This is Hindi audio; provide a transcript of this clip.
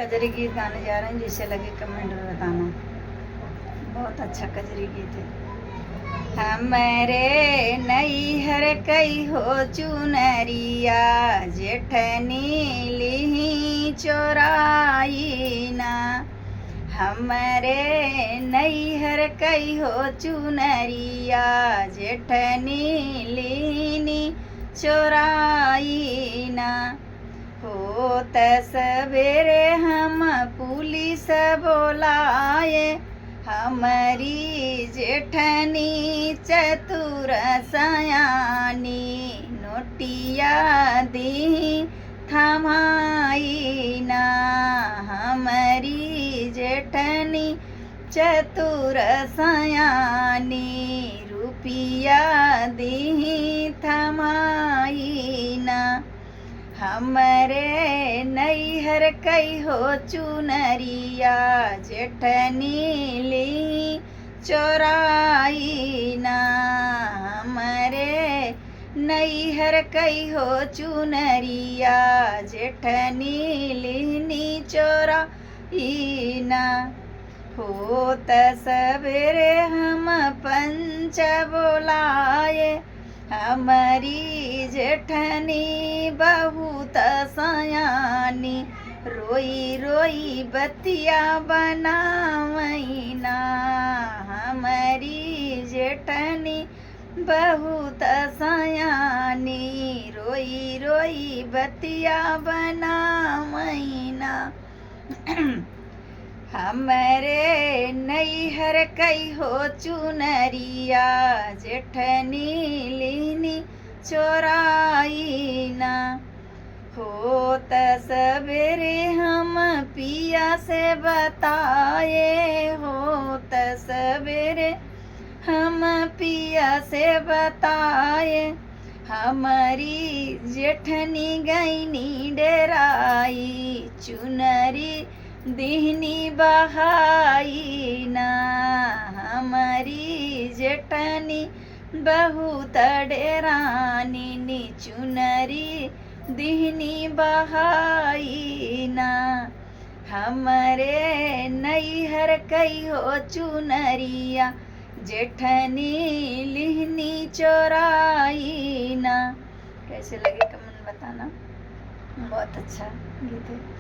कजरी गीत गाने जा रहे हैं, जिसे लगे कमेंट में बताना। बहुत अच्छा कजरी गीत है। हमरे नैहर कई हो चुनरिया, जेठनी लिही चोराई ना। हमरे नैहर कई हो चुनरिया, जेठनी लिही चोराई ना। होत सवेरे हम पुलिस बोलाए, हमारी जेठनी चतुर सयानी, नोटिया दी थमाई ना। हमारी जेठनी चतुर सयानी, रुपिया दी थमाई ना। हमरे नैहर कई हो चुनरिया, जेठनी ली चोराई ना। हमरे नैहर कई हो चुनरिया, जेठनी लीनी चोराई ना। होत सवेरे हम पंच बोलाए, हमारी जेठनी बहुत सयानी, रोई रोई बतिया बनावई ना। हमारी जेठनी बहुत सयानी, रोई रोई बतिया बनावई ना। हमरे नैहर कई हो चुनरिया, जेठनी लीनी चोराई ना। होत सवेरे हम पिया से बताए, होत सवेरे हम पिया से बताए, हमारी जेठनी गईनी डेराई, चुनरी दिहनी बहाई ना। हमारी जेठनी बहुत डेरानी, नी चुनरी दिहनी बहाई ना। हमरे नैहर कई हो चुनरिया, जेठनी लिहनी चोराई ना। कैसे लगे कमेंट बताना। बहुत अच्छा गीत है।